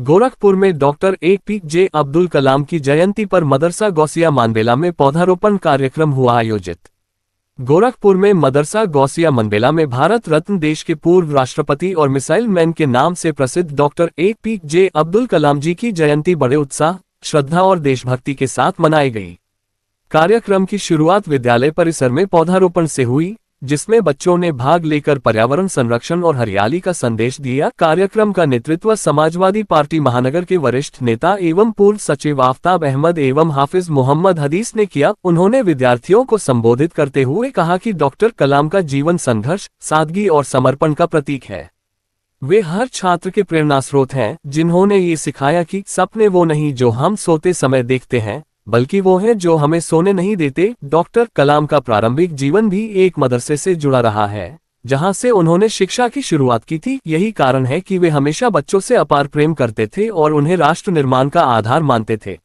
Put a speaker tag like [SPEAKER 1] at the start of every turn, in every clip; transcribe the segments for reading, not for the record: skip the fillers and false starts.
[SPEAKER 1] गोरखपुर में doctor APJ Abdul Kalam की जयंती पर मदरसा गौसिया मानबेला में पौधारोपण कार्यक्रम हुआ आयोजित। गोरखपुर में मदरसा गौसिया मानबेला में भारत रत्न देश के पूर्व राष्ट्रपति और मिसाइल मैन के नाम से प्रसिद्ध डॉक्टर APJ अब्दुल कलाम जी की जयंती बड़े उत्साह, श्रद्धा और देशभक्ति के साथ मनाई गई। कार्यक्रम की शुरुआत विद्यालय परिसर में पौधारोपण से हुई, जिसमें बच्चों ने भाग लेकर पर्यावरण संरक्षण और हरियाली का संदेश दिया। कार्यक्रम का नेतृत्व समाजवादी पार्टी महानगर के वरिष्ठ नेता एवं पूर्व सचिव आफ्ताब अहमद एवं हाफिज मोहम्मद हदीस ने किया। उन्होंने विद्यार्थियों को संबोधित करते हुए कहा कि डॉक्टर कलाम का जीवन संघर्ष, सादगी और समर्पण का प्रतीक है। वे हर छात्र के प्रेरणा स्रोत हैं, जिन्होंने ये सिखाया कि सपने वो नहीं जो हम सोते समय देखते हैं, बल्कि वो हैं जो हमें सोने नहीं देते। डॉक्टर कलाम का प्रारंभिक जीवन भी एक मदरसे से जुड़ा रहा है, जहां से उन्होंने शिक्षा की शुरुआत की थी। यही कारण है कि वे हमेशा बच्चों से अपार प्रेम करते थे और उन्हें राष्ट्र निर्माण का आधार मानते थे।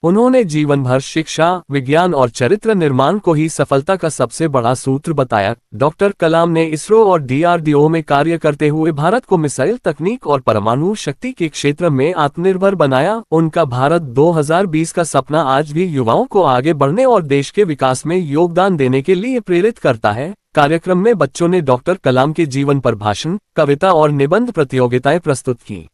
[SPEAKER 1] उन्होंने जीवन भर शिक्षा, विज्ञान और चरित्र निर्माण को ही सफलता का सबसे बड़ा सूत्र बताया। डॉक्टर कलाम ने इसरो और DRDO में कार्य करते हुए भारत को मिसाइल तकनीक और परमाणु शक्ति के क्षेत्र में आत्मनिर्भर बनाया। उनका भारत 2020 का सपना आज भी युवाओं को आगे बढ़ने और देश के विकास में योगदान देने के लिए प्रेरित करता है। कार्यक्रम में बच्चों ने डॉक्टर कलाम के जीवन पर भाषण, कविता और निबंध प्रतियोगिताएं प्रस्तुत की।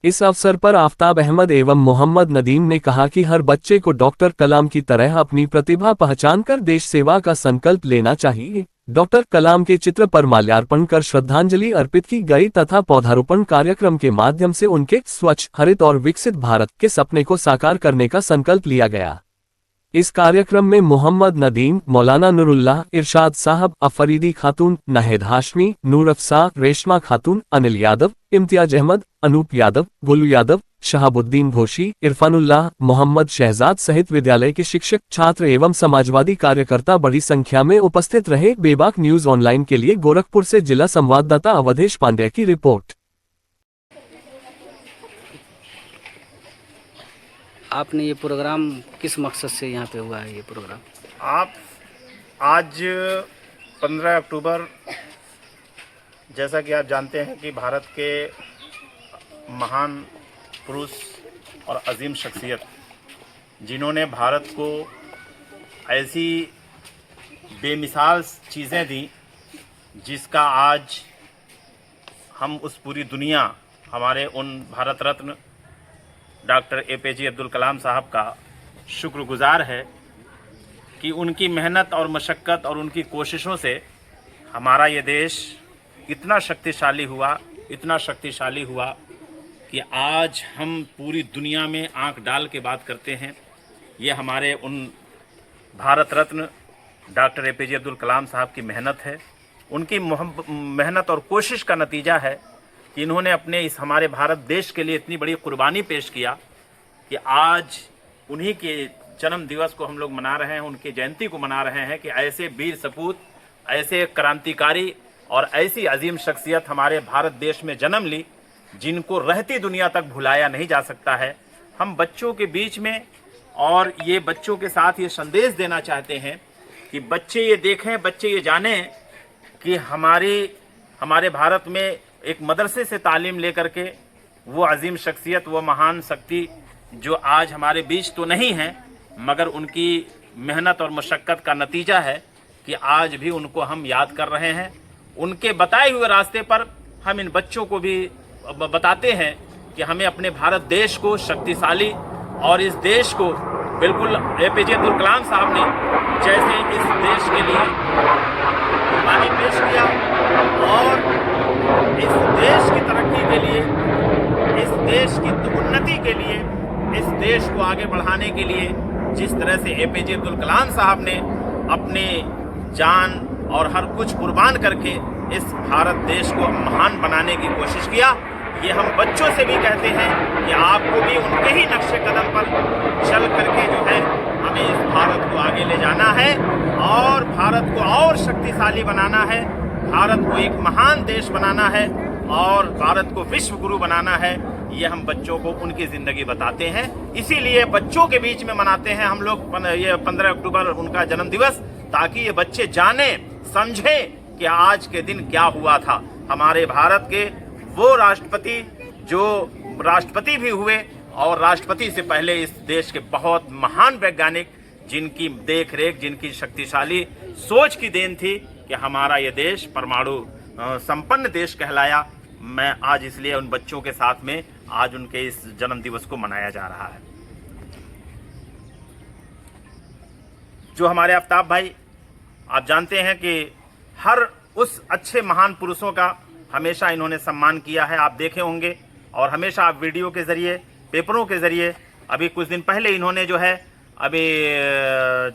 [SPEAKER 1] इस अवसर पर आफ्ताब अहमद एवं मोहम्मद नदीम ने कहा कि हर बच्चे को डॉक्टर कलाम की तरह अपनी प्रतिभा पहचानकर देश सेवा का संकल्प लेना चाहिए। डॉक्टर कलाम के चित्र पर माल्यार्पण कर श्रद्धांजलि अर्पित की गई तथा पौधारोपण कार्यक्रम के माध्यम से उनके स्वच्छ, हरित और विकसित भारत के सपने को साकार करने का संकल्प लिया गया। इस कार्यक्रम में मोहम्मद नदीम, मौलाना नूरुल्लाह, इरशाद साहब, अफरीदी खातून, नाहिद हाशमी, नूर अफसा, रेशमा खातून, अनिल यादव, इम्तियाज अहमद, अनूप यादव, गोलू यादव, शहाबुद्दीन घोषी, इरफानुल्लाह, मोहम्मद शहजाद सहित विद्यालय के शिक्षक, छात्र एवं समाजवादी कार्यकर्ता बड़ी संख्या में उपस्थित रहे। बेबाक न्यूज ऑनलाइन के लिए गोरखपुर से जिला संवाददाता अवधेश पांड्या की रिपोर्ट।
[SPEAKER 2] आपने ये प्रोग्राम किस मकसद से यहाँ पे हुआ है? ये प्रोग्राम
[SPEAKER 3] आप आज 15 अक्टूबर, जैसा कि आप जानते हैं कि भारत के महान पुरुष और अजीम शख्सियत, जिन्होंने भारत को ऐसी बेमिसाल चीज़ें दी जिसका आज हम उस पूरी दुनिया हमारे उन भारत रत्न डॉक्टर APJ अब्दुल कलाम साहब का शुक्रगुजार है कि उनकी मेहनत और मशक्क़त और उनकी कोशिशों से हमारा ये देश इतना शक्तिशाली हुआ कि आज हम पूरी दुनिया में आंख डाल के बात करते हैं। ये हमारे उन भारत रत्न डॉक्टर APJ अब्दुल कलाम साहब की मेहनत है। उनकी मेहनत और कोशिश का नतीजा है कि इन्होंने अपने इस हमारे भारत देश के लिए इतनी बड़ी कुर्बानी पेश किया कि आज उन्हीं के जन्म दिवस को हम लोग मना रहे हैं, उनकी जयंती को मना रहे हैं कि ऐसे वीर सपूत, ऐसे क्रांतिकारी और ऐसी अजीम शख्सियत हमारे भारत देश में जन्म ली, जिनको रहती दुनिया तक भुलाया नहीं जा सकता है। हम बच्चों के बीच में और ये बच्चों के साथ ये संदेश देना चाहते हैं कि बच्चे ये देखें, बच्चे ये जानें कि हमारे भारत में एक मदरसे से तालीम लेकर के वो अजीम शख्सियत, वो महान शक्ति जो आज हमारे बीच तो नहीं है, मगर उनकी मेहनत और मशक्क़त का नतीजा है कि आज भी उनको हम याद कर रहे हैं। उनके बताए हुए रास्ते पर हम इन बच्चों को भी बताते हैं कि हमें अपने भारत देश को शक्तिशाली और इस देश को बिल्कुल APJ अब्दुल कलाम साहब ने जैसे इस देश के लिए कुर्बानी पेश किया और इस देश की तरक्की के लिए, इस देश की उन्नति के लिए, इस देश को आगे बढ़ाने के लिए जिस तरह से APJ अब्दुल कलाम साहब ने अपने जान और हर कुछ कुर्बान करके इस भारत देश को महान बनाने की कोशिश किया, ये हम बच्चों से भी कहते हैं कि आपको भी उनके ही नक्शे कदम पर चल करके जो है हमें इस भारत को आगे ले जाना है और भारत को और शक्तिशाली बनाना है, भारत को एक महान देश बनाना है और भारत को विश्व गुरु बनाना है। ये हम बच्चों को उनकी ज़िंदगी बताते हैं, इसीलिए बच्चों के बीच में मनाते हैं हम लोग ये 15 अक्टूबर उनका जन्म दिवस, ताकि ये बच्चे जाने समझे कि आज के दिन क्या हुआ था। हमारे भारत के वो राष्ट्रपति जो राष्ट्रपति भी हुए, और राष्ट्रपति से पहले इस देश के बहुत महान वैज्ञानिक, जिनकी देख रेख, जिनकी शक्तिशाली सोच की देन थी कि हमारा ये देश परमाणु संपन्न देश कहलाया। मैं आज इसलिए उन बच्चों के साथ में आज उनके इस जन्म दिवस को मनाया जा रहा है। जो हमारे आफ्ताब भाई, आप जानते हैं कि हर उस अच्छे महान पुरुषों का हमेशा इन्होंने सम्मान किया है, आप देखे होंगे, और हमेशा आप वीडियो के ज़रिए, पेपरों के ज़रिए, अभी कुछ दिन पहले इन्होंने जो है अभी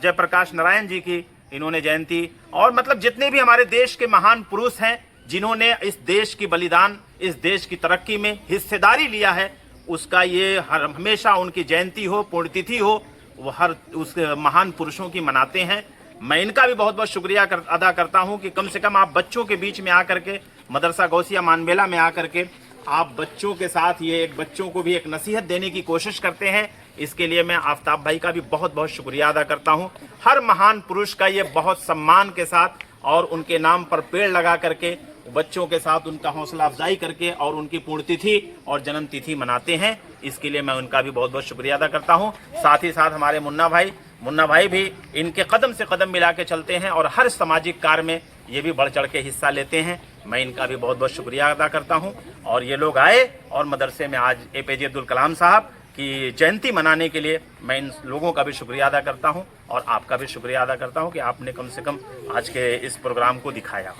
[SPEAKER 3] जयप्रकाश नारायण जी की इन्होंने जयंती, और मतलब जितने भी हमारे देश के महान पुरुष हैं जिन्होंने इस देश की बलिदान, इस देश की तरक्की में हिस्सेदारी लिया है, उसका ये हमेशा उनकी जयंती हो, पुण्यतिथि हो, वो हर उस महान पुरुषों की मनाते हैं। मैं इनका भी बहुत बहुत शुक्रिया अदा करता हूं कि कम से कम आप बच्चों के बीच में आकर के, मदरसा गौसिया मानबेला में आकर के आप बच्चों के साथ ये एक बच्चों को भी एक नसीहत देने की कोशिश करते हैं। इसके लिए मैं आफ्ताब भाई का भी बहुत बहुत शुक्रिया अदा करता हूं। हर महान पुरुष का ये बहुत सम्मान के साथ और उनके नाम पर पेड़ लगा करके बच्चों के साथ उनका हौसला अफजाई करके और उनकी पुण्यतिथि और जन्म तिथि मनाते हैं। इसके लिए मैं उनका भी बहुत बहुत शुक्रिया अदा करता हूं। साथ ही साथ हमारे मुन्ना भाई भी इनके कदम से कदम मिला के चलते हैं और हर सामाजिक कार्य में ये भी बढ़ चढ़ के हिस्सा लेते हैं। मैं इनका भी बहुत बहुत शुक्रिया अदा करता हूं। और ये लोग आए और मदरसे में आज APJ अब्दुल कलाम साहब की जयंती मनाने के लिए मैं इन लोगों का भी शुक्रिया अदा करता हूं और आपका भी शुक्रिया अदा करता हूं कि आपने कम से कम आज के इस प्रोग्राम को दिखाया।